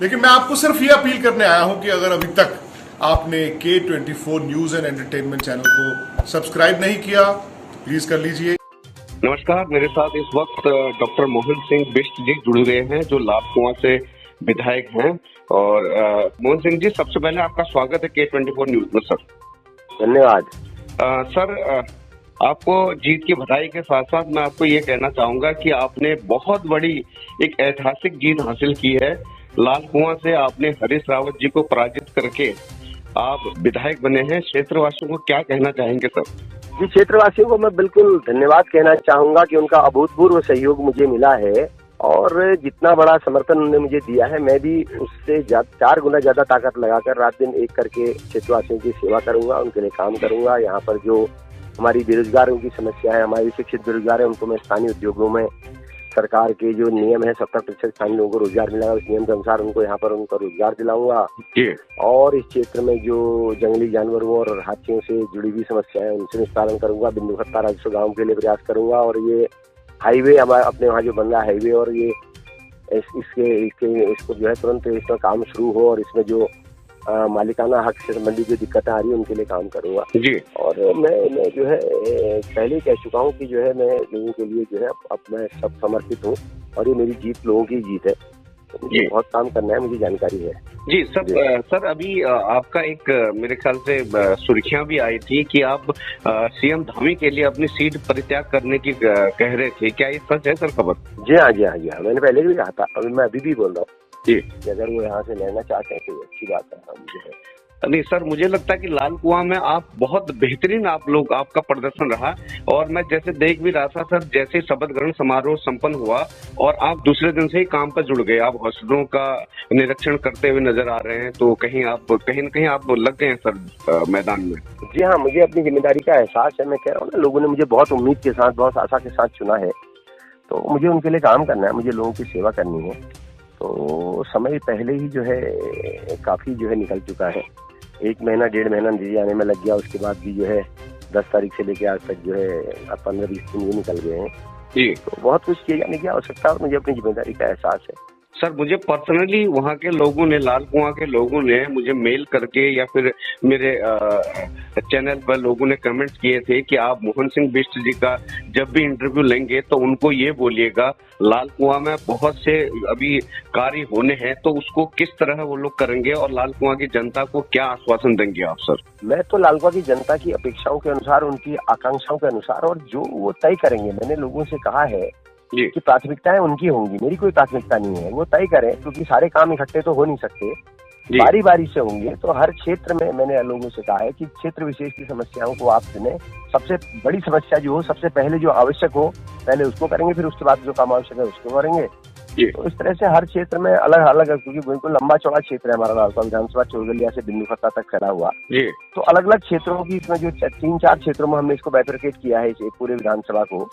लेकिन मैं आपको सिर्फ ये अपील करने आया हूं कि अगर अभी तक आपने K24 news and entertainment channel को सब्सक्राइब नहीं किया तो प्लीज कर लीजिए। नमस्कार, मेरे साथ इस वक्त डॉक्टर मोहन सिंह बिष्ट जी जुड़ गए हैं जो लाल कुआं से विधायक हैं। और मोहन सिंह जी, सबसे पहले आपका स्वागत है K24 न्यूज में सर। धन्यवाद। सर, आपको जीत की बधाई के साथ साथ मैं आपको ये कहना चाहूंगा कि आपने बहुत बड़ी एक ऐतिहासिक जीत हासिल की है। लाल कुआं से आपने हरीश रावत जी को पराजित करके आप विधायक बने हैं। क्षेत्रवासियों को क्या कहना चाहेंगे सर? जी, क्षेत्रवासियों को मैं बिल्कुल धन्यवाद कहना चाहूंगा कि उनका अभूतपूर्व सहयोग मुझे मिला है और जितना बड़ा समर्थन उन्होंने मुझे दिया है, मैं भी उससे 4 गुना ज्यादा ताकत लगाकर रात दिन एक करके क्षेत्रवासियों की सेवा करूंगा, उनके लिए काम करूंगा। यहाँ पर जो हमारी बेरोजगारों की समस्या है, हमारे शिक्षित बेरोजगार है, उनको मैं स्थानीय उद्योगों में सरकार के जो नियम है 70% स्थानीय लोगों को रोजगार मिलेगा, उस नियम के अनुसार उनको यहाँ पर उनका रोजगार दिलाऊंगा। और इस क्षेत्र में जो जंगली जानवरों और हाथियों से जुड़ी हुई समस्या है उनसे निस्तारण करूंगा। बिंदु खत्ता राजस्व गाँव के लिए प्रयास करूंगा। और ये हाईवे हमारे अपने वहाँ जो बन रहा है हाईवे, और ये इसको जो है तुरंत इसका काम शुरू हो और इसमें जो मालिकाना हक से संबंधित जो दिक्कतें आ रही है उनके लिए काम करूंगा जी। और मैं जो है पहले ही कह चुका हूँ कि जो है मैं लोगों के लिए जो है अब मैं सब समर्पित हूँ और ये मेरी जीत लोगों की जीत है। तो मुझे बहुत काम करना है, मुझे जानकारी है जी। सर अभी आपका एक मेरे ख्याल से सुर्खियां भी आई थी कि आप सीएम धामी के लिए अपनी सीट परित्याग करने की कह रहे थे। क्या ये सच है सर खबर? जी हाँ, जी हाँ, जी हाँ, मैंने पहले भी कहा था, अभी मैं अभी भी बोल रहा हूँ जी। अगर वो यहाँ से लेना चाहते हैं तो अच्छी बात है। मुझे नहीं सर, मुझे लगता है कि लाल कुआं में आप बहुत बेहतरीन आपका प्रदर्शन रहा। और मैं जैसे देख भी रहा था सर, जैसे शपथ ग्रहण समारोह संपन्न हुआ और आप दूसरे दिन से ही काम पर जुड़ गए। आप हॉस्पिटलों का निरीक्षण करते हुए नजर आ रहे हैं, तो कहीं न कहीं आप लग गए हैं सर मैदान में। जी हाँ, मुझे अपनी जिम्मेदारी का एहसास है। मैं कह रहा हूँ ना, लोगों ने मुझे बहुत उम्मीद के साथ, बहुत आशा के साथ चुना है, तो मुझे उनके लिए काम करना है, मुझे लोगों की सेवा करनी है। तो समय पहले ही जो है काफी जो है निकल चुका है। 1 महीना 1.5 महीना नतीजे आने में लग गया। उसके बाद भी जो है 10 तारीख से लेकर आज तक जो है 15-20 दिन ये निकल गए हैं जी। तो बहुत कुछ किए जाने की आवश्यकता है और मुझे अपनी जिम्मेदारी का एहसास है। सर, मुझे पर्सनली वहाँ के लोगों ने, लाल कुआं के लोगों ने मुझे मेल करके या फिर मेरे चैनल पर लोगों ने कमेंट्स किए थे कि आप मोहन सिंह बिष्ट जी का जब भी इंटरव्यू लेंगे तो उनको ये बोलिएगा लाल कुआं में बहुत से अभी कार्य होने हैं, तो उसको किस तरह वो लोग करेंगे और लाल कुआं की जनता को क्या आश्वासन देंगे आप सर? मैं तो लाल कुआं की जनता की अपेक्षाओं के अनुसार, उनकी आकांक्षाओं के अनुसार और जो वो तय करेंगे, मैंने लोगों से कहा है कि प्राथमिकताएं उनकी होंगी, मेरी कोई प्राथमिकता नहीं है। वो तय करें, क्योंकि सारे काम इकट्ठे तो हो नहीं सकते, बारी बारी से होंगे। तो हर क्षेत्र में मैंने लोगों से कहा है कि क्षेत्र विशेष की समस्याओं को आप चुनें। सबसे बड़ी समस्या जो हो, सबसे पहले जो आवश्यक हो, पहले उसको करेंगे, फिर उसके बाद जो काम आवश्यक है उसको करेंगे। तो इस तरह से हर क्षेत्र में अलग अलग, क्योंकि बिल्कुल लंबा चौड़ा क्षेत्र है हमारा लाल कुआं विधानसभा, चौगलिया से बिंदु खत्ता तक फैला हुआ। तो अलग अलग क्षेत्रों की इसमें जो 3-4 क्षेत्रों में हमने इसको बाइफरकेट किया है, इस पूरे विधानसभा को।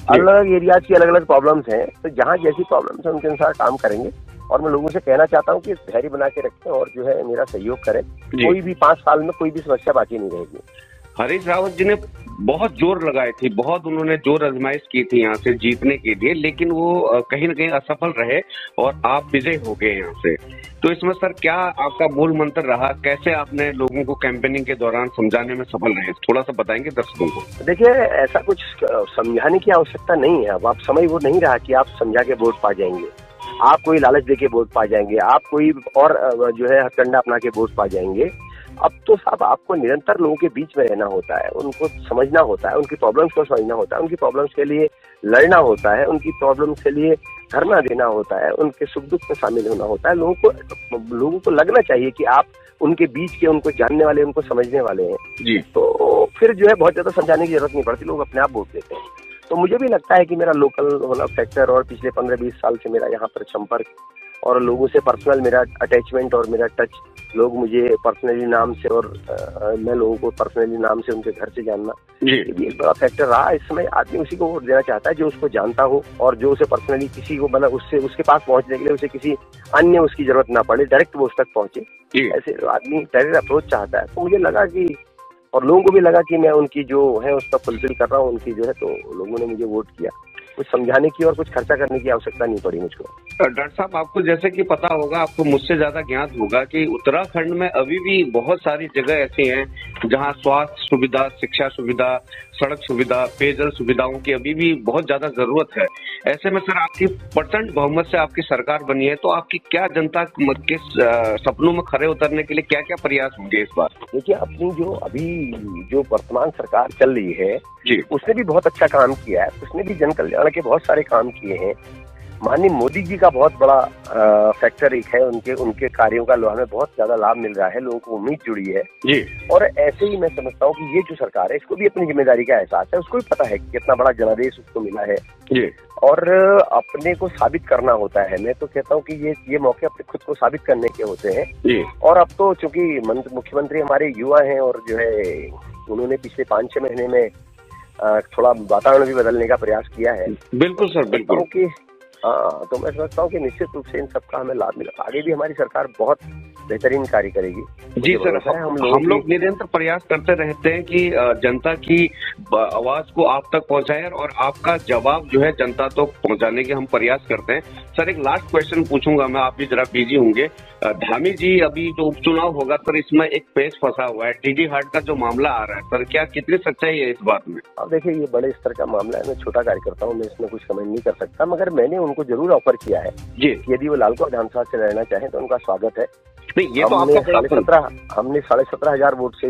अलग अलग एरियाज की अलग अलग प्रॉब्लम्स हैं, तो जहाँ जैसी प्रॉब्लम्स है उनके अनुसार काम करेंगे। और मैं लोगों से कहना चाहता हूँ कि धैर्य बना के रखें और जो है मेरा सहयोग करें। कोई भी 5 साल में कोई भी समस्या बाकी नहीं रहेगी। हरीश रावत जी ने बहुत जोर लगाए थे, बहुत उन्होंने जोर आजमाइश की थी यहाँ से जीतने के लिए, लेकिन वो कहीं न कहीं असफल रहे और आप विजय हो गए यहाँ से। तो इसमें सर क्या आपका मूल मंत्र रहा? कैसे आपने लोगों को कैंपेनिंग के दौरान समझाने में सफल रहे? थोड़ा सा बताएंगे दर्शकों को। देखिए, ऐसा कुछ समझाने की आवश्यकता नहीं है। अब आप समय वो नहीं रहा कि आप समझा के वोट पा जाएंगे, आप कोई लालच दे के वोट पा जाएंगे, आप कोई और जो है हथकंडा अपना के वोट पा जाएंगे। अब तो साहब आपको निरंतर लोगों के बीच में रहना होता है, उनको समझना होता है, उनकी प्रॉब्लम्स को समझना होता है, उनकी प्रॉब्लम्स के लिए लड़ना होता है, उनकी प्रॉब्लम्स के लिए धरना देना होता है, उनके सुख दुख में शामिल होना होता है। लोगों को लगना चाहिए कि आप उनके बीच के, उनको जानने वाले, उनको समझने वाले हैं जी। तो फिर जो है बहुत ज्यादा समझाने की जरूरत नहीं पड़ती, लोग अपने आप वोट देते हैं। तो मुझे भी लगता है कि मेरा लोकल होना फैक्टर और पिछले 15-20 साल से मेरा यहाँ पर संपर्क और लोगों से पर्सनल मेरा अटैचमेंट और मेरा टच, लोग मुझे पर्सनली नाम से और मैं लोगों को पर्सनली नाम से उनके घर से जानना, ये भी एक बड़ा फैक्टर रहा। इस समय आदमी उसी को वोट देना चाहता है जो उसको जानता हो और जो उसे पर्सनली किसी को, मतलब उसके पास पहुंचने के लिए उसे किसी अन्य उसकी जरूरत ना पड़े, डायरेक्ट वो उस तक पहुंचे। ऐसे आदमी डायरेक्ट अप्रोच चाहता है। तो मुझे लगा कि, और लोगों को भी लगा कि मैं उनकी जो है उसका फुलफिल कर रहा हूँ उनकी जो है, तो लोगों ने मुझे वोट किया। कुछ समझाने की और कुछ खर्चा करने की आवश्यकता नहीं पड़ी मुझको। डॉक्टर साहब, आपको जैसे कि पता होगा, आपको मुझसे ज्यादा ज्ञात होगा कि उत्तराखंड में अभी भी बहुत सारी जगह ऐसी हैं जहां स्वास्थ्य सुविधा, शिक्षा सुविधा, सड़क सुविधा, पेयजल सुविधाओं की अभी भी बहुत ज्यादा जरूरत है। ऐसे में सर, आपकी परसेंट बहुमत से आपकी सरकार बनी है, तो आपकी क्या जनता के सपनों में खरे उतरने के लिए क्या क्या प्रयास होंगे इस बार? देखिए, अपनी जो अभी जो वर्तमान सरकार चल रही है जी, उसने भी बहुत अच्छा काम किया है, उसने भी जन कल्याण के बहुत सारे काम किए हैं। माननीय मोदी जी का बहुत बड़ा फैक्टर एक है, उनके कार्यों का हमें बहुत ज्यादा लाभ मिल रहा है, लोगों को उम्मीद जुड़ी है जी। और ऐसे ही मैं समझता हूँ कि ये जो सरकार है इसको भी अपनी जिम्मेदारी का एहसास है, उसको भी पता है कि कितना बड़ा जनादेश उसको मिला है जी। और अपने को साबित करना होता है। मैं तो कहता हूँ कि ये मौके अपने खुद को साबित करने के होते हैं जी। और अब तो चूंकि मुख्यमंत्री हमारे युवा हैं और जो है उन्होंने पिछले 5-6 महीने में थोड़ा वातावरण भी बदलने का प्रयास किया है। बिल्कुल सर, बिल्कुल। हाँ, तो मैं समझता हूँ कि निश्चित रूप से इन सबका हमें लाभ मिला। आगे भी हमारी सरकार बहुत बेहतरीन कार्य करेगी। जी सर, हम लोग निरंतर प्रयास करते रहते हैं कि जनता की आवाज को आप तक पहुंचाएं और आपका जवाब जो है जनता तक पहुंचाने के हम प्रयास करते हैं। सर, एक लास्ट क्वेश्चन पूछूंगा मैं, आप भी जरा बिजी होंगे। धामी जी, अभी जो उपचुनाव होगा सर, इसमें एक पेच फंसा हुआ है, डीडी हार्ट का जो मामला आ रहा है सर, क्या कितनी सच्चाई है इस बात में? अब देखिए, ये बड़े स्तर का मामला है, मैं छोटा कार्यकर्ता हूँ, मैं इसमें कुछ कमेंट नहीं कर सकता, मगर मैंने उनको जरूर ऑफर किया है जी, यदि वो लालकुआं विधानसभा से लड़ना चाहें तो उनका स्वागत है। नहीं, ये तो आपका हमने 17,500 वोट से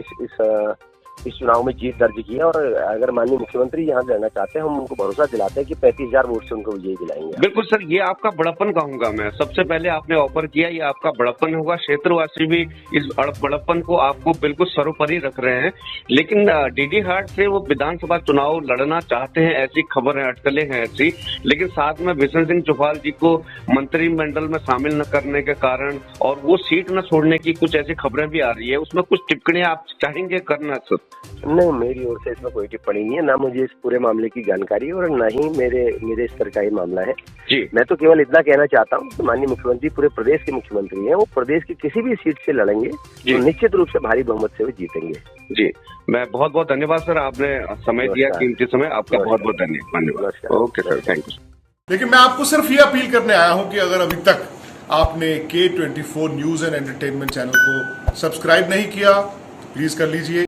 इस चुनाव में जीत दर्ज की है और अगर माननीय मुख्यमंत्री यहाँ लड़ना चाहते हैं, हम उनको भरोसा दिलाते हैं कि 35,000 वोट से उनको विजयी दिलाएंगे। बिल्कुल सर, ये आपका बड़प्पन कहूंगा मैं। सबसे पहले आपने ऑफर किया, ये आपका बड़प्पन होगा। क्षेत्रवासी भी इस बड़प्पन को आपको बिल्कुल सर्वोपरि रख रहे हैं। लेकिन डीडी हार्ट से वो विधानसभा चुनाव लड़ना चाहते हैं, ऐसी खबर है, अटकलें हैं ऐसी। लेकिन साथ में बिशन सिंह चौहान जी को मंत्रिमंडल में शामिल न करने के कारण और वो सीट न छोड़ने की कुछ ऐसी खबरें भी आ रही है, उसमें कुछ टिप्पणी आप चाहेंगे करना सर? नहीं, मेरी ओर से इसमें कोई टिप्पणी नहीं है, ना मुझे इस पूरे मामले की जानकारी और न ही मेरे स्तर का ही मामला है जी। मैं तो केवल इतना कहना चाहता हूँ कि माननीय मुख्यमंत्री पूरे प्रदेश के मुख्यमंत्री हैं, वो प्रदेश की किसी भी सीट से लड़ेंगे तो निश्चित रूप से भारी बहुमत से वो जीतेंगे। जी, मैं बहुत बहुत धन्यवाद सर, आपने समय दिया, कीमती समय, आपका बहुत बहुत धन्यवाद। Okay sir, thank you. लेकिन मैं आपको सिर्फ ये अपील करने आया हूं कि अगर अभी तक आपने K24 news and entertainment channel को सब्सक्राइब नहीं किया तो प्लीज कर लीजिए।